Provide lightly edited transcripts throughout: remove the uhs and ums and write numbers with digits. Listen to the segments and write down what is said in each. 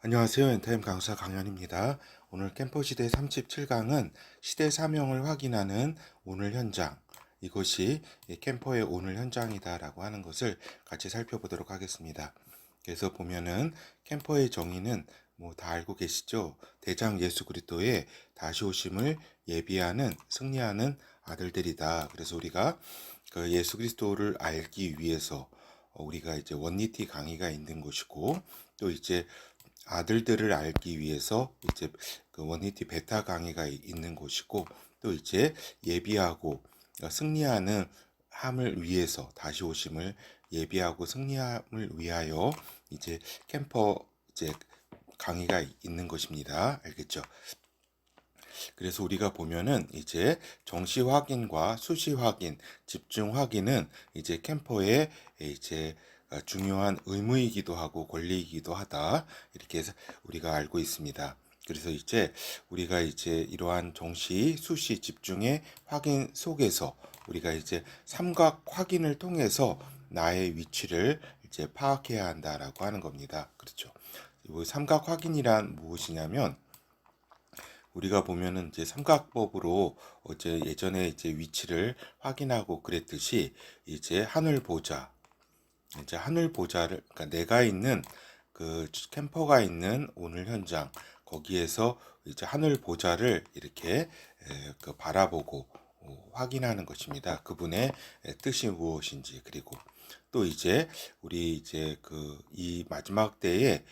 안녕하세요. 엔타임 강사 강연입니다. 오늘 캠퍼 시대 37강은 시대 사명을 확인하는 오늘 현장, 이것이 이 캠퍼의 오늘 현장이다라고 하는 것을 같이 살펴보도록 하겠습니다. 그래서 보면은 캠퍼의 정의는 뭐 다 알고 계시죠? 대장 예수 그리스도의 다시 오심을 예비하는 승리하는 아들들이다. 그래서 우리가 그 예수 그리스도를 알기 위해서 우리가 이제 원리티 강의가 있는 것이고, 또 이제 아들들을 알기 위해서 이제 그 원히티 베타 강의가 있는 곳이고, 또 이제 예비하고 승리하는 함을 위해서 다시 오심을 예비하고 승리함을 위하여 이제 캠퍼 이제 강의가 있는 것입니다. 알겠죠? 그래서 우리가 보면은 이제 정시 확인과 수시 확인, 집중 확인은 이제 캠퍼의 이제 중요한 의무이기도 하고 권리이기도 하다. 이렇게 해서 우리가 알고 있습니다. 그래서 이제 우리가 이제 이러한 정시, 수시, 집중의 확인 속에서 우리가 이제 삼각 확인을 통해서 나의 위치를 이제 파악해야 한다라고 하는 겁니다. 그렇죠. 이 삼각 확인이란 무엇이냐면, 우리가 보면은 이제 삼각법으로 어제 예전에 이제 위치를 확인하고 그랬듯이, 이제 하늘 보자, 이제 하늘 보자를, 그러니까 내가 있는 그 캠퍼가 있는 오늘 현장, 거기에서 이제 하늘 보자를 이렇게 그 바라보고 확인하는 것입니다. 그분의 뜻이 무엇인지. 그리고 또 이제 우리 이제 그 이 마지막 때에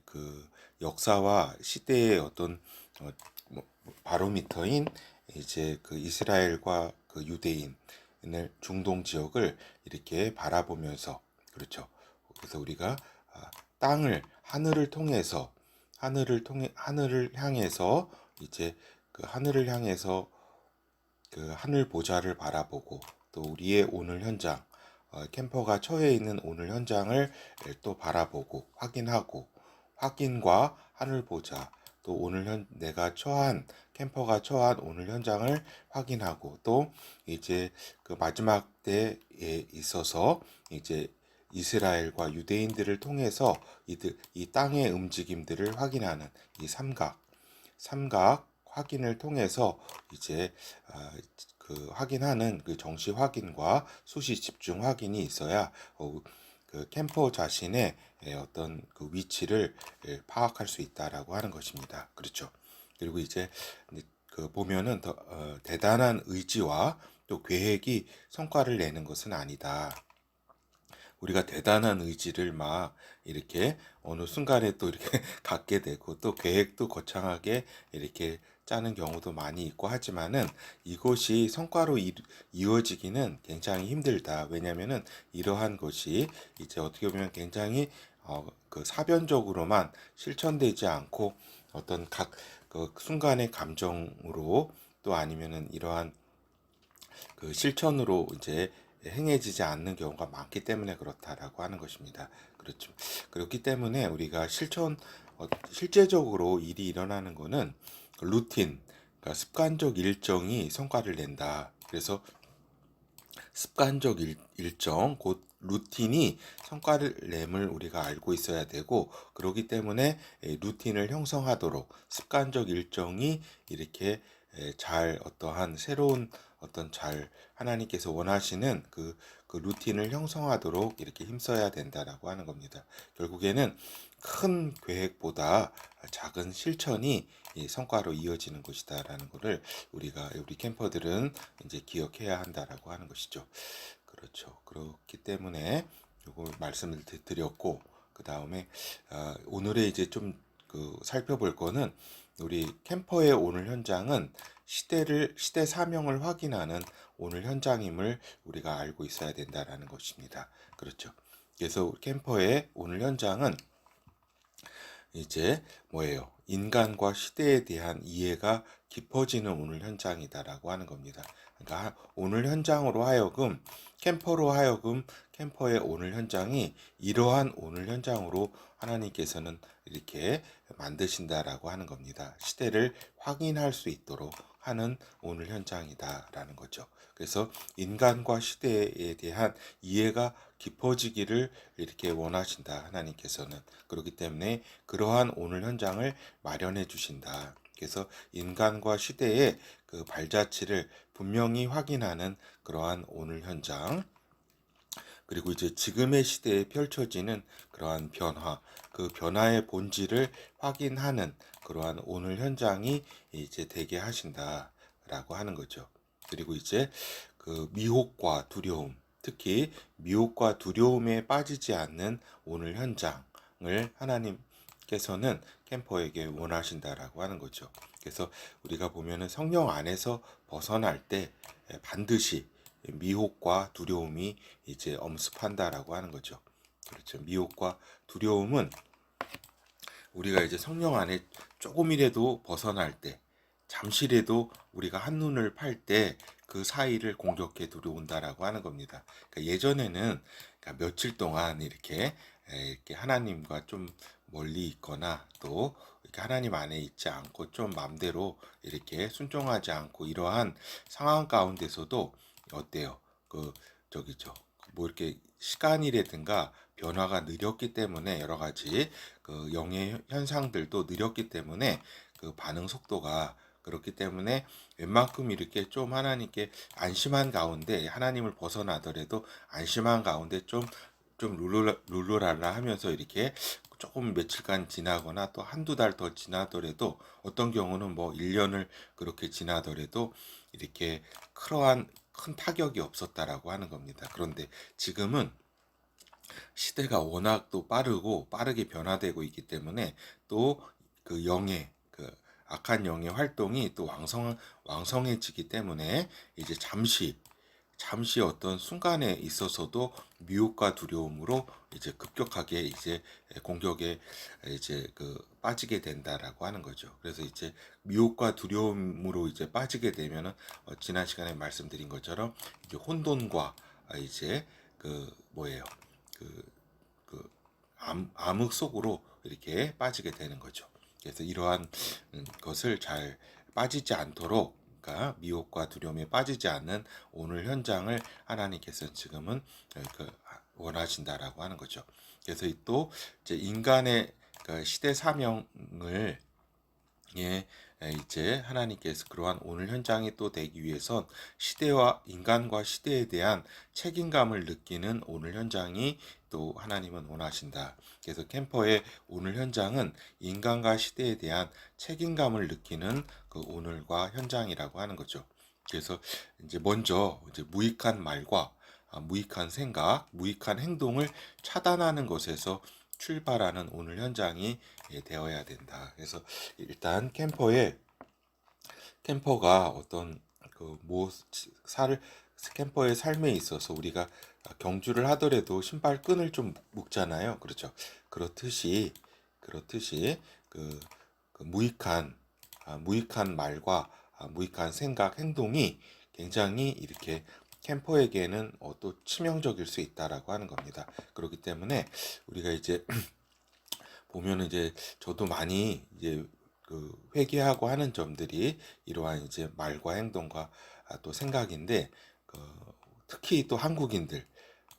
그 역사와 시대의 어떤 바로미터인 이제 그 이스라엘과 그 유대인을, 중동 지역을 이렇게 바라보면서, 그렇죠. 그래서 우리가 땅을, 하늘을 향해서 이제 그 하늘을 향해서 그 하늘 보좌를 바라보고, 또 우리의 오늘 현장, 캠퍼가 처해 있는 오늘 현장을 또 바라보고 확인하고, 확인과 하늘 보좌, 또 내가 처한, 캠퍼가 처한 오늘 현장을 확인하고, 또 이제 그 마지막 때에 있어서 이제 이스라엘과 유대인들을 통해서 이 땅의 움직임들을 확인하는 이 삼각 확인을 통해서 이제 그 확인하는 그 정시 확인과 수시 집중 확인이 있어야 그 캠퍼 자신의 어떤 그 위치를 파악할 수 있다라고 하는 것입니다. 그렇죠. 그리고 이제 그 보면은 대단한 의지와 또 계획이 성과를 내는 것은 아니다. 우리가 대단한 의지를 막 이렇게 어느 순간에 또 이렇게 갖게 되고, 또 계획도 거창하게 이렇게 짜는 경우도 많이 있고 하지만은, 이것이 성과로 이어지기는 굉장히 힘들다. 왜냐면은 이러한 것이 이제 어떻게 보면 굉장히 그 사변적으로만 실천되지 않고, 어떤 그 순간의 감정으로, 또 아니면은 이러한 그 실천으로 이제 행해지지 않는 경우가 많기 때문에 그렇다라고 하는 것입니다. 그렇죠. 그렇기 때문에 우리가 실제적으로 일이 일어나는 것은 루틴, 그러니까 습관적 일정이 성과를 낸다. 그래서 습관적 일정, 곧 루틴이 성과를 냄을 우리가 알고 있어야 되고, 그렇기 때문에 루틴을 형성하도록 습관적 일정이 이렇게 잘, 어떠한 새로운 어떤 잘 하나님께서 원하시는 그 루틴을 형성하도록 이렇게 힘써야 된다라고 하는 겁니다. 결국에는 큰 계획보다 작은 실천이 이 성과로 이어지는 것이다라는 것을 우리 캠퍼들은 이제 기억해야 한다라고 하는 것이죠. 그렇죠. 그렇기 때문에 요거 말씀을 드렸고, 그 다음에 오늘의 이제 좀 그 살펴볼 거는, 우리 캠퍼의 오늘 현장은 시대 사명을 확인하는 오늘 현장임을 우리가 알고 있어야 된다라는 것입니다. 그렇죠. 그래서 캠퍼의 오늘 현장은 이제 뭐예요? 인간과 시대에 대한 이해가 깊어지는 오늘 현장이다라고 하는 겁니다. 그러니까 오늘 현장으로 하여금 캠퍼로 하여금 캠퍼의 오늘 현장이 이러한 오늘 현장으로 하나님께서는 이렇게 만드신다라고 하는 겁니다. 시대를 확인할 수 있도록 하는 오늘 현장이다라는 거죠. 그래서 인간과 시대에 대한 이해가 깊어지기를 이렇게 원하신다, 하나님께서는. 그렇기 때문에 그러한 오늘 현장을 마련해 주신다. 그래서 인간과 시대의 그 발자취를 분명히 확인하는 그러한 오늘 현장, 그리고 이제 지금의 시대에 펼쳐지는 그러한 변화, 그 변화의 본질을 확인하는 그러한 오늘 현장이 이제 되게 하신다라고 하는 거죠. 그리고 이제 그 미혹과 두려움, 특히 미혹과 두려움에 빠지지 않는 오늘 현장을 하나님께서는 캠퍼에게 원하신다라고 하는 거죠. 그래서 우리가 보면은 성령 안에서 벗어날 때 반드시 미혹과 두려움이 이제 엄습한다라고 하는 거죠. 그렇죠. 미혹과 두려움은 우리가 이제 성령 안에 조금이라도 벗어날 때, 잠시라도 우리가 한눈을 팔 때 그 사이를 공격해 들어온다라고 하는 겁니다. 그러니까 예전에는 그러니까 며칠 동안 이렇게 하나님과 좀 멀리 있거나 또 이렇게 하나님 안에 있지 않고 좀 마음대로 이렇게 순종하지 않고 이러한 상황 가운데서도 어때요? 그 저기죠. 뭐 이렇게 시간이라든가 변화가 느렸기 때문에 여러 가지 그 영의 현상들도 느렸기 때문에 그 반응 속도가 그렇기 때문에 웬만큼 이렇게 좀 하나님께 안심한 가운데 하나님을 벗어나더라도 안심한 가운데 좀 룰루랄라 하면서 이렇게 조금 며칠간 지나거나 또 한두 달 더 지나더라도 어떤 경우는 뭐 1년을 그렇게 지나더라도 이렇게 그러한 큰 타격이 없었다라고 하는 겁니다. 그런데 지금은 시대가 워낙 또 빠르게 변화되고 있기 때문에 또 그 영의 그 악한 영의 활동이 또 왕성해지기 때문에 이제 잠시 어떤 순간에 있어서도 미혹과 두려움으로 이제 급격하게 이제 공격에 이제 그 빠지게 된다라고 하는 거죠. 그래서 이제 미혹과 두려움으로 이제 빠지게 되면은 지난 시간에 말씀드린 것처럼 이제 혼돈과 이제 그 뭐예요? 그 암흑 속으로 이렇게 빠지게 되는 거죠. 그래서 이러한 것을 잘 빠지지 않도록, 그러니까 미혹과 두려움에 빠지지 않는 오늘 현장을 하나님께서 지금은 원하신다라고 하는 거죠. 그래서 또 이제 인간의 그 시대 사명을 이제 하나님께서 그러한 오늘 현장이 또 되기 위해선 시대와 인간과 시대에 대한 책임감을 느끼는 오늘 현장이 또 하나님은 원하신다. 그래서 캠퍼의 오늘 현장은 인간과 시대에 대한 책임감을 느끼는 그 오늘과 현장이라고 하는 거죠. 그래서 이제 먼저 이제 무익한 말과 무익한 생각, 무익한 행동을 차단하는 것에서 출발하는 오늘 현장이 되어야 된다. 그래서 일단 캠퍼가 어떤 캠퍼의 삶에 있어서 우리가 경주를 하더라도 신발끈을 좀 묶잖아요. 그렇죠. 그렇듯이 그 무익한 말과 무익한 생각, 행동이 굉장히 이렇게 캠퍼에게는 또 치명적일 수 있다라고 하는 겁니다. 그렇기 때문에 우리가 이제 보면은 이제 저도 많이 이제 그 회개하고 하는 점들이 이러한 이제 말과 행동과 또 생각인데 특히 또 한국인들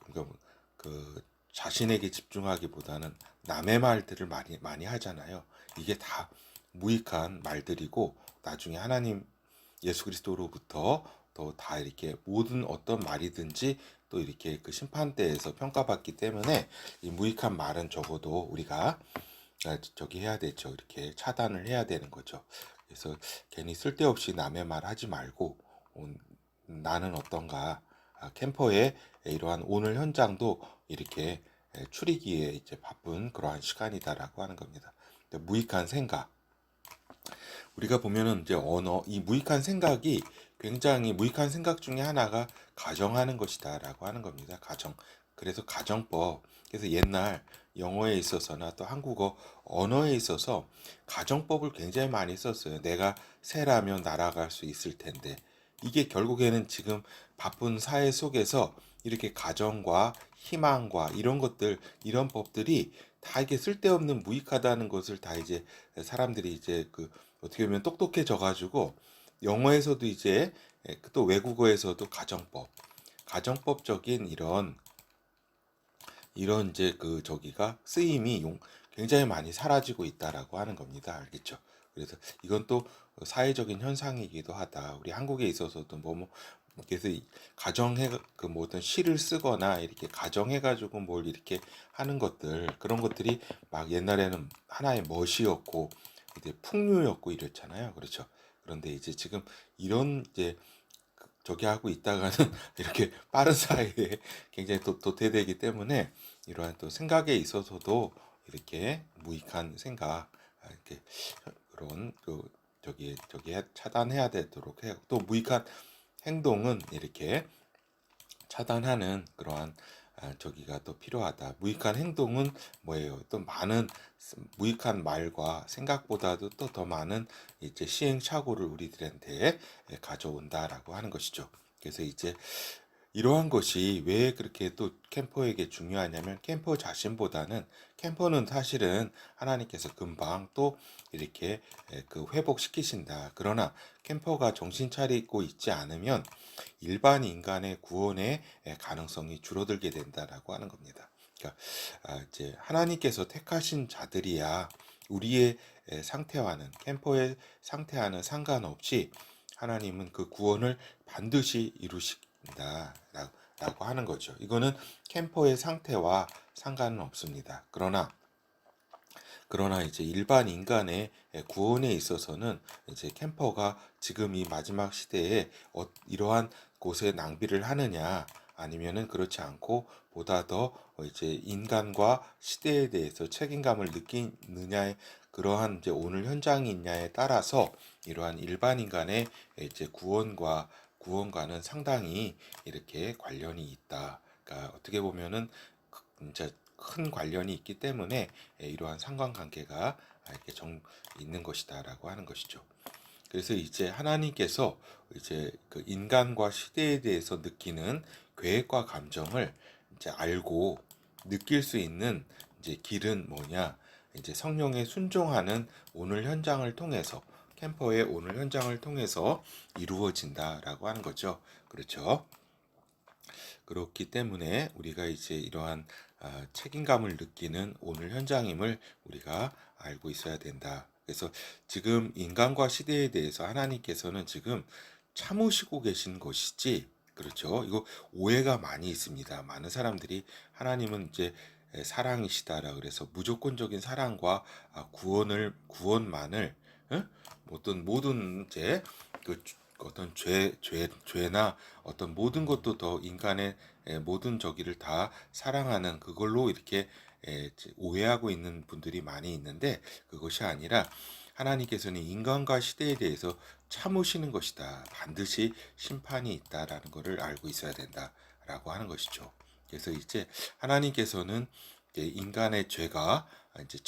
그러니까 그 자신에게 집중하기보다는 남의 말들을 많이 하잖아요. 이게 다 무익한 말들이고 나중에 하나님 예수 그리스도로부터 또 다 이렇게 모든 어떤 말이든지 또 이렇게 그 심판대에서 평가받기 때문에 이 무익한 말은 적어도 우리가 저기 해야 되죠. 이렇게 차단을 해야 되는 거죠. 그래서 괜히 쓸데없이 남의 말 하지 말고 나는 어떤가 캠퍼의 이러한 오늘 현장도 이렇게 추리기에 이제 바쁜 그러한 시간이다라고 하는 겁니다. 무익한 생각 우리가 보면은 이제 이 무익한 생각이 굉장히 무익한 생각 중에 하나가 가정하는 것이다라고 하는 겁니다. 그래서 가정법. 그래서 옛날 영어에 있어서나 또 한국어 언어에 있어서 가정법을 굉장히 많이 썼어요. 내가 새라면 날아갈 수 있을 텐데. 이게 결국에는 지금 바쁜 사회 속에서 이렇게 가정과 희망과 이런 것들, 이런 법들이 다 이게 쓸데없는 무익하다는 것을 다 이제 사람들이 이제 그 어떻게 보면 똑똑해져 가지고 영어에서도 이제 또 외국어에서도 가정법적인 이런 이제 그 저기가 쓰임이 굉장히 많이 사라지고 있다라고 하는 겁니다. 알겠죠? 그래서 이건 또 사회적인 현상이기도 하다. 우리 한국에 있어서도 그래서 가정해 그 뭐 어떤 시를 쓰거나 이렇게 가정해 가지고 뭘 이렇게 하는 것들 그런 것들이 막 옛날에는 하나의 멋이었고 이제 풍류였고 이랬잖아요. 그렇죠? 그런데 이제 지금 이런 이제 저기 하고 있다가는 이렇게 빠른 사이에 굉장히 도태되기 때문에 이러한 또 생각에 있어서도 이렇게 무익한 생각 이렇게 그런 그 저기 차단해야 되도록 해요. 또 무익한 행동은 이렇게 차단하는 그러한 저기가 또 필요하다. 무익한 행동은 뭐예요? 또 많은 무익한 말과 생각보다도 또 더 많은 이제 시행착오를 우리들한테 가져온다라고 하는 것이죠. 그래서 이제 이러한 것이 왜 그렇게 또 캠퍼에게 중요하냐면 캠퍼 자신보다는 캠퍼는 사실은 하나님께서 금방 또 이렇게 그 회복시키신다. 그러나 캠퍼가 정신 차리고 있지 않으면 일반 인간의 구원의 가능성이 줄어들게 된다라고 하는 겁니다. 그러니까 이제 하나님께서 택하신 자들이야 우리의 상태와는 캠퍼의 상태와는 상관없이 하나님은 그 구원을 반드시 이루신다 라고 하는 거죠. 이거는 캠퍼의 상태와 상관은 없습니다. 그러나 이제 일반 인간의 구원에 있어서는 이제 캠퍼가 지금 이 마지막 시대에 이러한 곳에 낭비를 하느냐 아니면은 그렇지 않고 보다 더 이제 인간과 시대에 대해서 책임감을 느끼느냐의 그러한 이제 오늘 현장이 있냐에 따라서 이러한 일반 인간의 이제 구원과는 상당히 이렇게 관련이 있다. 그러니까 어떻게 보면은 이제 큰 관련이 있기 때문에 이러한 상관관계가 이렇게 있는 것이다라고 하는 것이죠. 그래서 이제 하나님께서 이제 그 인간과 시대에 대해서 느끼는 계획과 감정을 이제 알고 느낄 수 있는 이제 길은 뭐냐? 이제 성령에 순종하는 오늘 현장을 통해서 캠퍼의 오늘 현장을 통해서 이루어진다라고 하는 거죠. 그렇죠? 그렇기 때문에 우리가 이제 이러한 책임감을 느끼는 오늘 현장임을 우리가 알고 있어야 된다. 그래서 지금 인간과 시대에 대해서 하나님께서는 지금 참으시고 계신 것이지, 그렇죠? 이거 오해가 많이 있습니다. 많은 사람들이 하나님은 이제 사랑이시다라 그래서 무조건적인 사랑과 구원만을 응? 어떤 모든 이제 그 어떤 죄나 어떤 모든 것도 더 인간의 모든 저기를 다 사랑하는 그걸로 이렇게 오해하고 있는 분들이 많이 있는데 그것이 아니라 하나님께서는 인간과 시대에 대해서 참으시는 것이다. 반드시 심판이 있다라는 것을 알고 있어야 된다라고 하는 것이죠. 그래서 이제 하나님께서는 이제 인간의 죄가 이제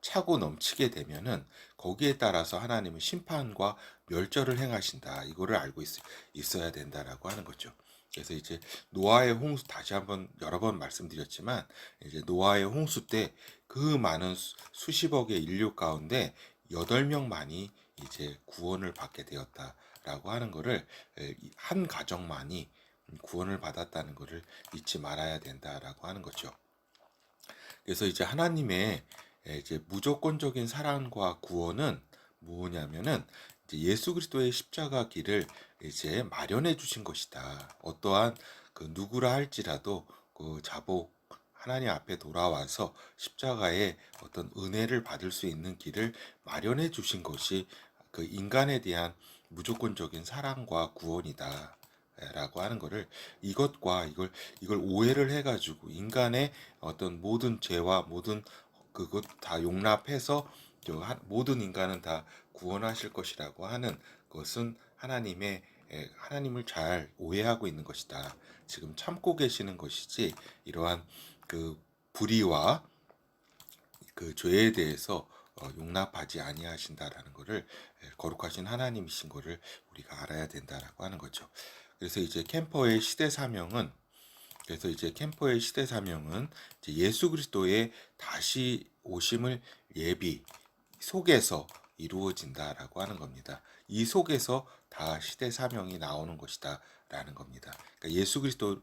차고 넘치게 되면은 거기에 따라서 하나님은 심판과 멸절을 행하신다. 이거를 알고 있어야 된다라고 하는 거죠. 그래서 이제 노아의 홍수 다시 한번 여러 번 말씀드렸지만 이제 노아의 홍수 때 그 많은 수십억의 인류 가운데 8명만이 이제 구원을 받게 되었다라고 하는 거를 한 가정만이 구원을 받았다는 것을 잊지 말아야 된다라고 하는 거죠. 그래서 이제 하나님의 이제 무조건적인 사랑과 구원은 뭐냐면은 이제 예수 그리스도의 십자가 길을 이제 마련해 주신 것이다. 어떠한 그 누구라 할지라도 그 자복 하나님 앞에 돌아와서 십자가의 어떤 은혜를 받을 수 있는 길을 마련해 주신 것이 그 인간에 대한 무조건적인 사랑과 구원이다. 라고 하는 거를 이걸 오해를 해가지고 인간의 어떤 모든 죄와 모든 그것 다 용납해서 모든 인간은 다 구원하실 것이라고 하는 것은 하나님을 잘 오해하고 있는 것이다. 지금 참고 계시는 것이지 이러한 그 불의와 그 죄에 대해서 용납하지 아니하신다라는 것을 거룩하신 하나님이신 것을 우리가 알아야 된다라고 하는 거죠. 그래서 이제 캠퍼의 시대 사명은 이제 예수 그리스도의 다시 오심을 예비 속에서 이루어진다라고 하는 겁니다. 이 속에서 다 시대 사명이 나오는 것이다라는 겁니다. 그러니까 예수 그리스도의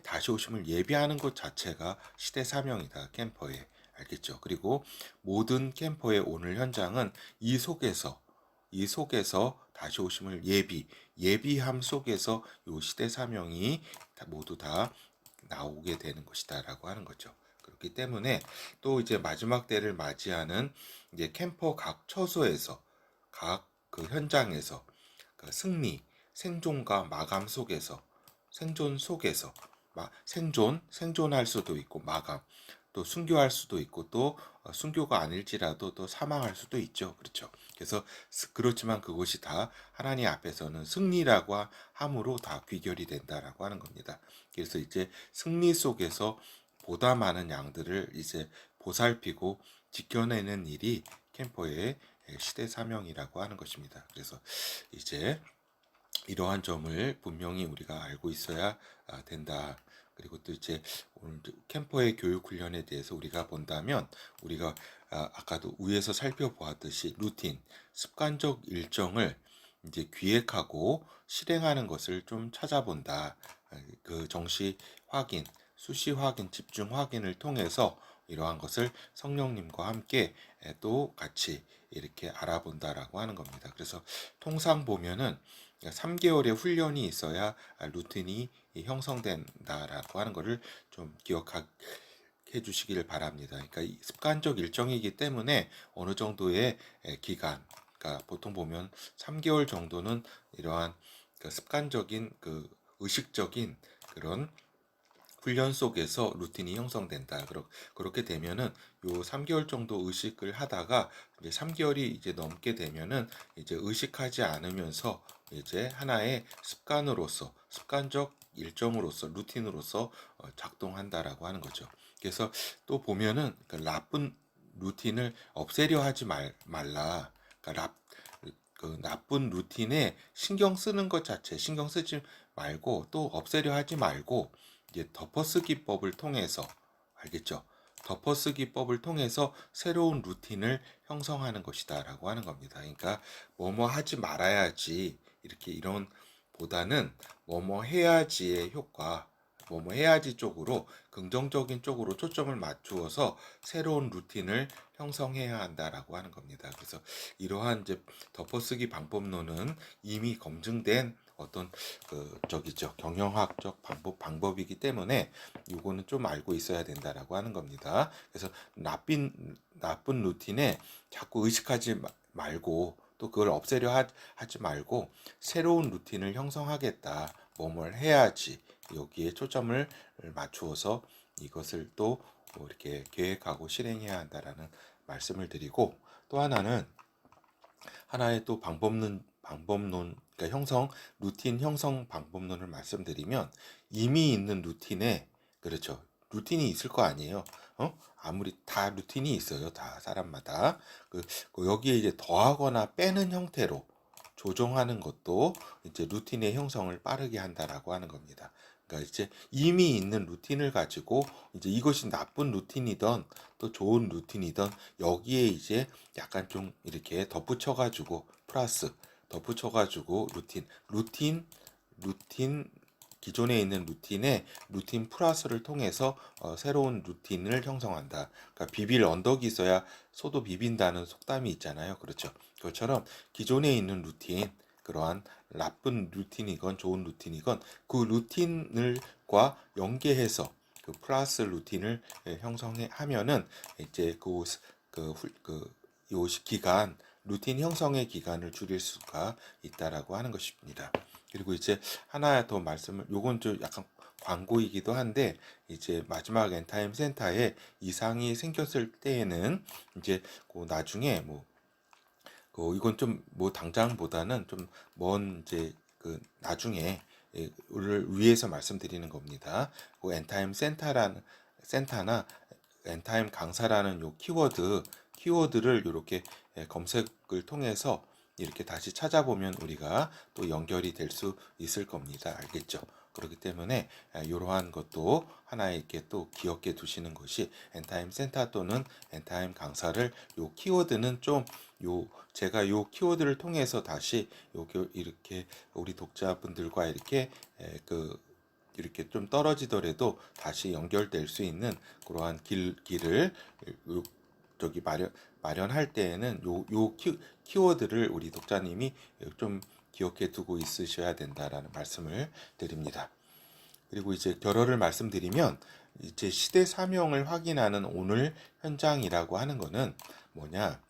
다시 오심을 예비하는 것 자체가 시대 사명이다. 캠퍼에. 알겠죠? 그리고 모든 캠퍼의 오늘 현장은 이 속에서 다시 오심을 예비함 속에서 요 시대 사명이 모두 다 나오게 되는 것이다라고 하는 거죠. 그렇기 때문에 또 이제 마지막 때를 맞이하는 이제 캠퍼 각 처소에서 각 그 현장에서 그 승리, 생존과 마감 속에서 생존할 수도 있고 마감 또 순교할 수도 있고 또 순교가 아닐지라도 또 사망할 수도 있죠. 그렇죠. 그래서 그렇지만 그것이 다 하나님 앞에서는 승리라고 함으로 다 귀결이 된다라고 하는 겁니다. 그래서 이제 승리 속에서 보다 많은 양들을 이제 보살피고 지켜내는 일이 캠퍼의 시대 사명이라고 하는 것입니다. 그래서 이제 이러한 점을 분명히 우리가 알고 있어야 된다. 그리고 또 이제 오늘 캠퍼의 교육 훈련에 대해서 우리가 본다면 우리가 아까도 위에서 살펴보았듯이 루틴, 습관적 일정을 이제 기획하고 실행하는 것을 좀 찾아본다. 그 정시 확인, 수시 확인, 집중 확인을 통해서 이러한 것을 성령님과 함께 또 같이 이렇게 알아본다라고 하는 겁니다. 그래서 통상 보면은 3개월의 훈련이 있어야 루틴이 형성된다라고 하는 것을 좀 기억해 주시기를 바랍니다. 그러니까 습관적 일정이기 때문에 어느 정도의 기간, 그러니까 보통 보면 3개월 정도는 이러한 그 습관적인 그 의식적인 그런 훈련 속에서 루틴이 형성된다. 그렇게 되면은 요 3개월 정도 의식을 하다가 이제 3개월이 이제 넘게 되면은 이제 의식하지 않으면서 이제 하나의 습관적 일정으로서 루틴으로서 작동한다라고 하는 거죠. 그래서 또 보면은 그 나쁜 루틴을 없애려 하지 말라. 그러니까 그 나쁜 루틴에 신경 쓰는 것 자체 신경 쓰지 말고 또 없애려 하지 말고 이제 덮어쓰기법을 통해서 알겠죠? 덮어쓰기법을 통해서 새로운 루틴을 형성하는 것이다라고 하는 겁니다. 그러니까 뭐뭐 하지 말아야지 이렇게 이런 보다는 뭐뭐 해야지의 효과, 뭐뭐 해야지 쪽으로 긍정적인 쪽으로 초점을 맞추어서 새로운 루틴을 형성해야 한다라고 하는 겁니다. 그래서 이러한 이제 덮어쓰기 방법론은 이미 검증된 어떤 경영학적 방법이기 때문에 이거는 좀 알고 있어야 된다라고 하는 겁니다. 그래서 나쁜 루틴에 자꾸 의식하지 말고 또 그걸 없애려 하지 말고 새로운 루틴을 형성하겠다. 뭐뭘 해야지 여기에 초점을 맞추어서 이것을 또 이렇게 계획하고 실행해야 한다라는 말씀을 드리고 또 하나의 또 방법론 그러니까 루틴 형성 방법론을 말씀드리면 이미 있는 루틴에 그렇죠. 루틴이 있을 거 아니에요. 아무리 다 루틴이 있어요. 다 사람마다 여기에 이제 더하거나 빼는 형태로 조정하는 것도 이제 루틴의 형성을 빠르게 한다라고 하는 겁니다. 그러니까 이제 이미 있는 루틴을 가지고 이제 이것이 나쁜 루틴이든 또 좋은 루틴이든 여기에 이제 약간 좀 이렇게 덧붙여가지고 루틴 기존에 있는 루틴에 루틴 플러스를 통해서 새로운 루틴을 형성한다. 그러니까 비빌 언덕이 있어야 소도 비빈다는 속담이 있잖아요. 그렇죠. 그것처럼 기존에 있는 루틴, 그러한 나쁜 루틴이건 좋은 루틴이건 그 루틴을과 연계해서 그 플러스 루틴을 형성하면은 이제 요 기간 루틴 형성의 기간을 줄일 수가 있다라고 하는 것입니다. 그리고 이제 하나 더 말씀을 요건 좀 약간 광고이기도 한데 이제 마지막 엔타임 센터에 이상이 생겼을 때에는 이제 나중에 이건 좀 당장보다는 좀 먼 이제 나중에 를 위해서 말씀드리는 겁니다. 엔타임 센터나 엔타임 강사라는 요 키워드를 이렇게 검색을 통해서 이렇게 다시 찾아보면 우리가 또 연결이 될 수 있을 겁니다. 알겠죠? 그렇기 때문에 이러한 것도 하나의 이렇게 또 기억해 두시는 것이 엔타임 센터 또는 엔타임 강사를 요 키워드는 좀 제가 요 키워드를 통해서 다시 이렇게 우리 독자분들과 이렇게 이렇게 좀 떨어지더라도 다시 연결될 수 있는 그러한 길을 저기 마련할 때에는 요 키워드를 우리 독자님이 좀 기억해 두고 있으셔야 된다라는 말씀을 드립니다. 그리고 이제 결어를 말씀드리면 이제 시대 사명을 확인하는 오늘 현장이라고 하는 거는 뭐냐?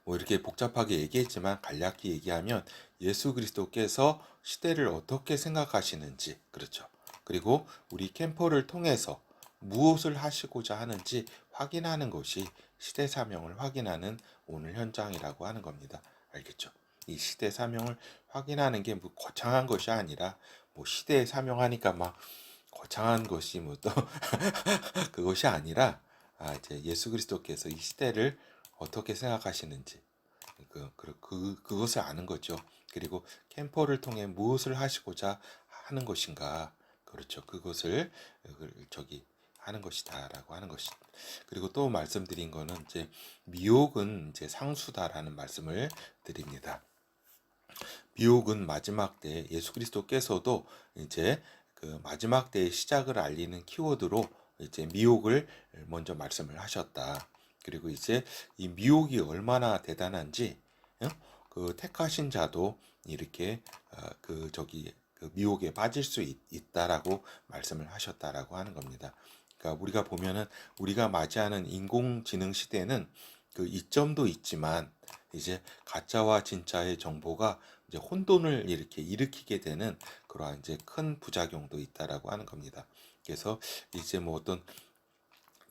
뭐 이렇게 복잡하게 얘기했지만 간략히 얘기하면 예수 그리스도께서 시대를 어떻게 생각하시는지, 그렇죠. 그리고 우리 캠퍼를 통해서 무엇을 하시고자 하는지 확인하는 것이 시대 사명을 확인하는 오늘 현장이라고 하는 겁니다. 알겠죠? 이 시대 사명을 확인하는 게 뭐 거창한 것이 아니라 뭐 시대에 사명하니까 막 거창한 것이 뭐 또 그것이 아니라 이제 예수 그리스도께서 이 시대를 어떻게 생각하시는지 그것을 아는 거죠. 그리고 캠퍼를 통해 무엇을 하시고자 하는 것인가, 그렇죠. 그것을 저기 하는 것이다라고 하는 것이. 그리고 또 말씀드린 거는 이제 미혹은 이제 상수다라는 말씀을 드립니다. 미혹은 마지막 때 예수 그리스도께서도 이제 그 마지막 때의 시작을 알리는 키워드로 이제 미혹을 먼저 말씀을 하셨다. 그리고 이제 이 미혹이 얼마나 대단한지 그 택하신 자도 이렇게 그 미혹에 빠질 수 있다라고 말씀을 하셨다라고 하는 겁니다. 그러니까 우리가 보면은 우리가 맞이하는 인공지능 시대는 그 이점도 있지만 이제 가짜와 진짜의 정보가 이제 혼돈을 이렇게 일으키게 되는 그러한 이제 큰 부작용도 있다라고 하는 겁니다. 그래서 이제 뭐 어떤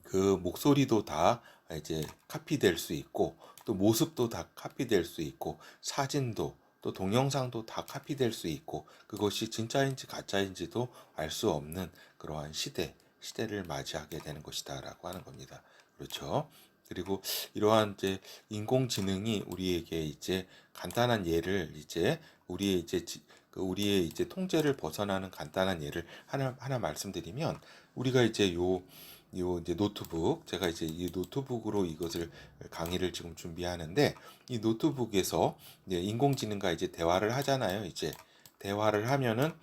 그 목소리도 다 이제 카피될 수 있고 또 모습도 다 카피될 수 있고 사진도 또 동영상도 다 카피될 수 있고 그것이 진짜인지 가짜인지도 알 수 없는 그러한 시대를 맞이하게 되는 것이다라고 하는 겁니다. 그렇죠? 그리고 이러한 이제 인공지능이 우리에게 이제 간단한 예를 이제 우리의 이제 통제를 벗어나는 간단한 예를 하나 말씀드리면 우리가 이제 요 이제 노트북 제가 이제 이 노트북으로 이것을 강의를 지금 준비하는데 이 노트북에서 이제 인공지능과 이제 대화를 하잖아요. 이제 대화를 하면은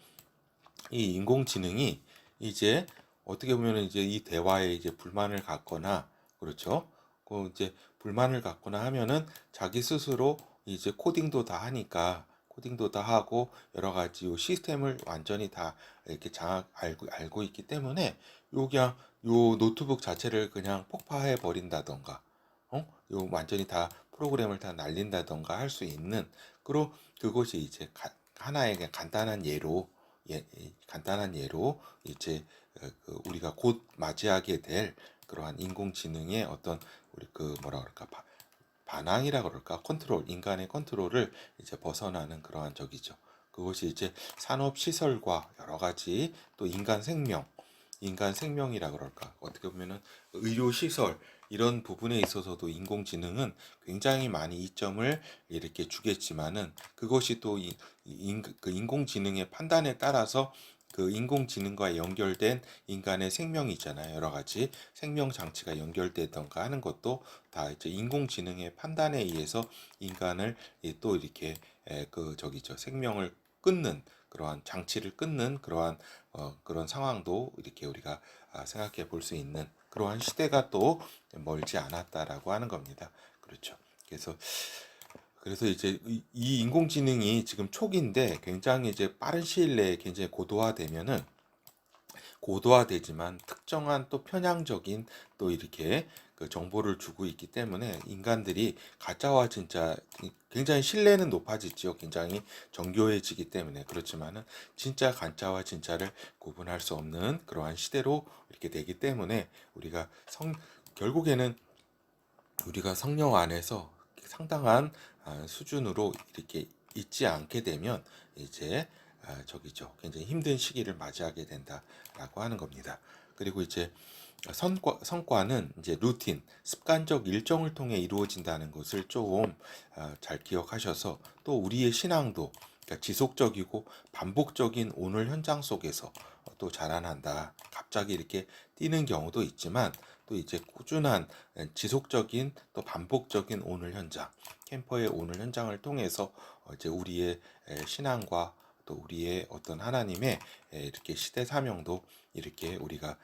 이 인공지능이 이제 어떻게 보면은 이제 이 대화에 이제 불만을 갖거나 그렇죠. 그 이제 불만을 갖거나 하면은 자기 스스로 이제 코딩도 다 하고 여러 가지 요 시스템을 완전히 다 이렇게 알고 있기 때문에 요 그냥 요 노트북 자체를 그냥 폭파해 버린다던가 요 완전히 다 프로그램을 다 날린다던가 할 수 있는 그것이 이제 하나의 그냥 간단한 예로 이제 우리가 곧 맞이하게 될 그러한 인공지능의 어떤 우리 그 뭐라 그럴까 반항이라 그럴까 인간의 컨트롤을 이제 벗어나는 그러한 적이죠. 그것이 이제 산업 시설과 여러 가지 또 인간 생명이라 그럴까 어떻게 보면은 의료 시설 이런 부분에 있어서도 인공지능은 굉장히 많이 이점을 이렇게 주겠지만은 그것이 또 그 인공지능의 판단에 따라서 그 인공지능과 연결된 인간의 생명이 있잖아요. 여러 가지 생명 장치가 연결되던가 하는 것도 다 이제 인공지능의 판단에 의해서 인간을 또 이렇게 생명을 끊는 그러한 장치를 끊는 그런 상황도 이렇게 우리가 생각해 볼 수 있는 그러한 시대가 또 멀지 않았다라고 하는 겁니다. 그렇죠. 그래서 이제 이 인공지능이 지금 초기인데 굉장히 이제 빠른 시일 내에 굉장히 고도화되지만 특정한 또 편향적인 또 이렇게 그 정보를 주고 있기 때문에 인간들이 가짜와 진짜 굉장히 신뢰는 높아지죠. 굉장히 정교해지기 때문에 그렇지만은 진짜 가짜와 진짜를 구분할 수 없는 그러한 시대로 이렇게 되기 때문에 결국에는 우리가 성령 안에서 상당한 수준으로 이렇게 있지 않게 되면 이제 굉장히 힘든 시기를 맞이하게 된다라고 하는 겁니다. 그리고 이제 성과는 이제 루틴, 습관적 일정을 통해 이루어진다는 것을 좀 잘 기억하셔서 또 우리의 신앙도 그러니까 지속적이고 반복적인 오늘 현장 속에서 또 자라난다. 갑자기 이렇게 뛰는 경우도 있지만 또 이제 꾸준한 지속적인 또 반복적인 오늘 현장, 캠퍼의 오늘 현장을 통해서 이제 우리의 신앙과 또 우리의 어떤 하나님의 이렇게 시대 사명도 이렇게 우리가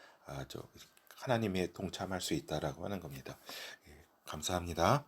하나님의 동참할 수 있다라고 하는 겁니다. 예, 감사합니다.